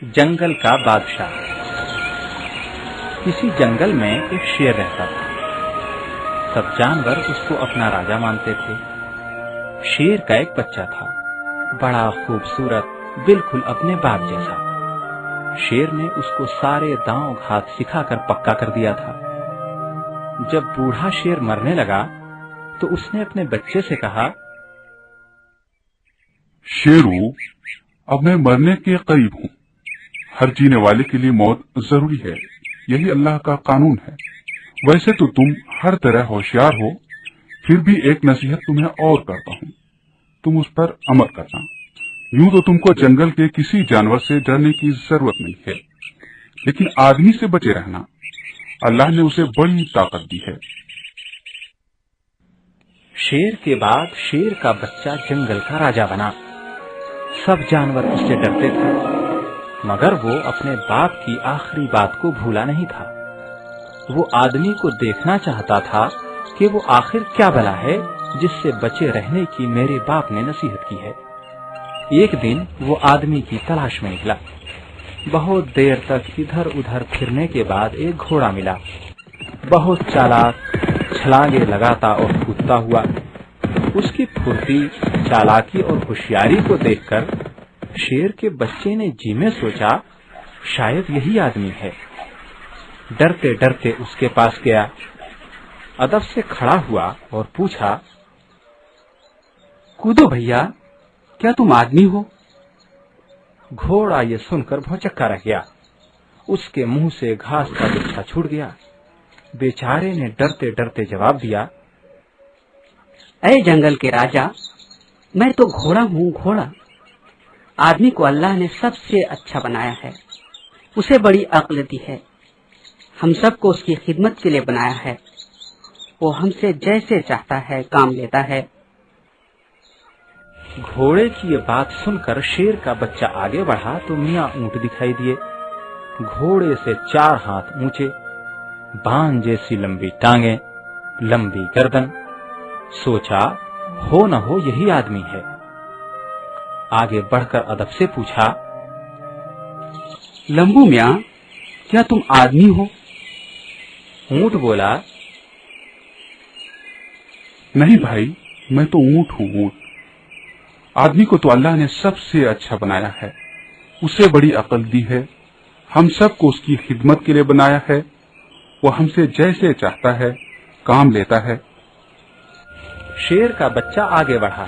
جنگل کا بادشاہ۔ کسی جنگل میں ایک شیر رہتا تھا۔ سب جانور اس کو اپنا راجا مانتے تھے۔ شیر کا ایک بچہ تھا، بڑا خوبصورت، بالکل اپنے باپ جیسا۔ شیر نے اس کو سارے داؤں گھات سکھا کر پکا کر دیا تھا۔ جب بوڑھا شیر مرنے لگا تو اس نے اپنے بچے سے کہا، شیرو، اب میں مرنے کے قریب ہوں۔ ہر جینے والے کے لیے موت ضروری ہے، یہی اللہ کا قانون ہے۔ ویسے تو تم ہر طرح ہوشیار ہو، پھر بھی ایک نصیحت تمہیں اور کرتا ہوں، تم اس پر عمل کرنا۔ یوں تو تم کو جنگل کے کسی جانور سے ڈرنے کی ضرورت نہیں ہے، لیکن آدمی سے بچے رہنا، اللہ نے اسے بڑی طاقت دی ہے۔ شیر کے بعد شیر کا بچہ جنگل کا راجا بنا۔ سب جانور اس سے ڈرتے تھے، مگر وہ اپنے باپ کی آخری بات کو بھولا نہیں تھا۔ وہ آدمی کو دیکھنا چاہتا تھا کہ وہ آخر کیا بلا ہے جس سے بچے رہنے کی میرے باپ نے نصیحت کی ہے۔ ایک دن وہ آدمی کی تلاش میں نکلا۔ بہت دیر تک ادھر ادھر پھرنے کے بعد ایک گھوڑا ملا، بہت چالاک، چھلانگے لگاتا اور کودتا ہوا۔ اس کی پھرتی، چالاکی اور ہوشیاری کو دیکھ کر شیر کے بچے نے جی میں سوچا، شاید یہی آدمی ہے۔ ڈرتے ڈرتے اس کے پاس گیا، ادب سے کھڑا ہوا اور پوچھا، کودو بھیا، کیا تم آدمی ہو؟ گھوڑا یہ سن کر بھوچکا رہ گیا۔ اس کے منہ سے گھاس کا گچھا چھوٹ گیا۔ بیچارے نے ڈرتے ڈرتے جواب دیا، اے جنگل کے راجا، میں تو گھوڑا ہوں، گھوڑا۔ آدمی کو اللہ نے سب سے اچھا بنایا ہے، اسے بڑی عقل دی ہے، ہم سب کو اس کی خدمت کے لیے بنایا ہے، وہ ہم سے جیسے چاہتا ہے کام لیتا ہے۔ گھوڑے کی یہ بات سن کر شیر کا بچہ آگے بڑھا تو میاں اونٹ دکھائی دیے، گھوڑے سے 4 ہاتھ اونچے، بان جیسی لمبی ٹانگیں، لمبی گردن۔ سوچا ہو نہ ہو یہی آدمی ہے۔ آگے بڑھ کر ادب سے پوچھا، لمبو میاں، کیا تم آدمی ہو؟ اونٹ بولا، نہیں بھائی، میں تو اونٹ ہوں، اونٹ۔ آدمی کو تو اللہ نے سب سے اچھا بنایا ہے، اسے بڑی عقل دی ہے، ہم سب کو اس کی خدمت کے لیے بنایا ہے، وہ ہم سے جیسے چاہتا ہے کام لیتا ہے۔ شیر کا بچہ آگے بڑھا۔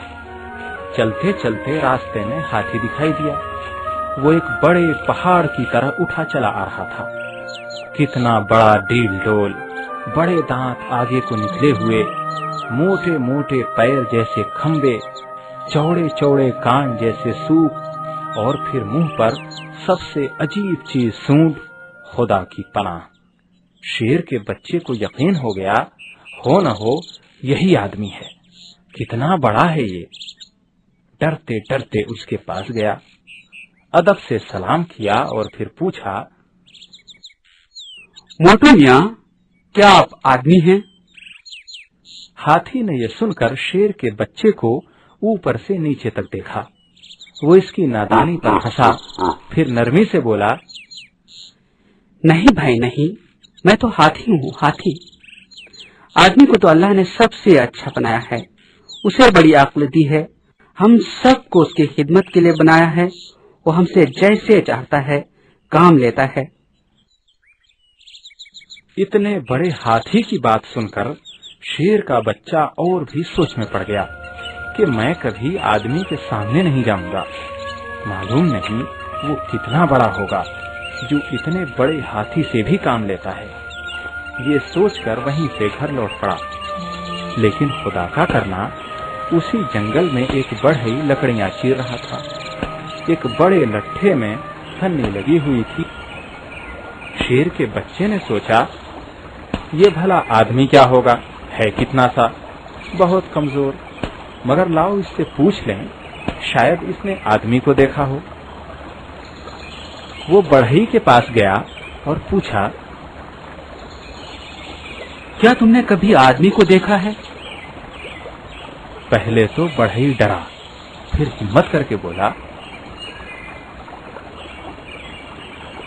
چلتے چلتے راستے میں ہاتھی دکھائی دیا۔ وہ ایک بڑے پہاڑ کی طرح اٹھا چلا آ رہا تھا۔ کتنا بڑا ڈیل ڈول، بڑے دانت آگے کو نکلے ہوئے، موٹے موٹے پیر جیسے کھمبے، چوڑے چوڑے کان جیسے سوپ، اور پھر منہ پر سب سے عجیب چیز سونڈ۔ خدا کی پناہ! شیر کے بچے کو یقین ہو گیا، ہو نہ ہو یہی آدمی ہے۔ کتنا بڑا ہے یہ! ڈرتے ڈرتے اس کے پاس گیا، ادب سے سلام کیا اور پھر پوچھا، موٹو میاں، کیا آپ آدمی ہیں؟ ہاتھی نے یہ سن کر شیر کے بچے کو اوپر سے نیچے تک دیکھا۔ وہ اس کی نادانی پر ہنسا، پھر نرمی سے بولا، نہیں بھائی نہیں، میں تو ہاتھی ہوں، ہاتھی۔ آدمی کو تو اللہ نے سب سے اچھا بنایا ہے، اسے بڑی عقل دی ہے، ہم سب کو اس کی خدمت کے لیے بنایا ہے، وہ ہم سے جیسے چاہتا ہے کام لیتا ہے۔ اتنے بڑے ہاتھی کی بات سن کر شیر کا بچہ اور بھی سوچ میں پڑ گیا کہ میں کبھی آدمی کے سامنے نہیں جاؤں گا، معلوم نہیں وہ کتنا بڑا ہوگا جو اتنے بڑے ہاتھی سے بھی کام لیتا ہے۔ یہ سوچ کر وہیں سے گھر لوٹ پڑا۔ لیکن خدا کا کرنا، اسی جنگل میں ایک بڑھئی لکڑیاں چیر رہا تھا۔ ایک بڑے لٹھے میں پھنی لگی ہوئی تھی۔ شیر کے بچے نے سوچا، یہ بھلا آدمی کیا ہوگا، ہے کتنا سا، بہت کمزور، مگر لاؤ اس سے پوچھ لیں، شاید اس نے آدمی کو دیکھا ہو۔ وہ بڑھئی کے پاس گیا اور پوچھا، کیا تم نے کبھی آدمی کو دیکھا ہے؟ پہلے تو بڑھئی ڈرا، پھر ہمت کر کے بولا،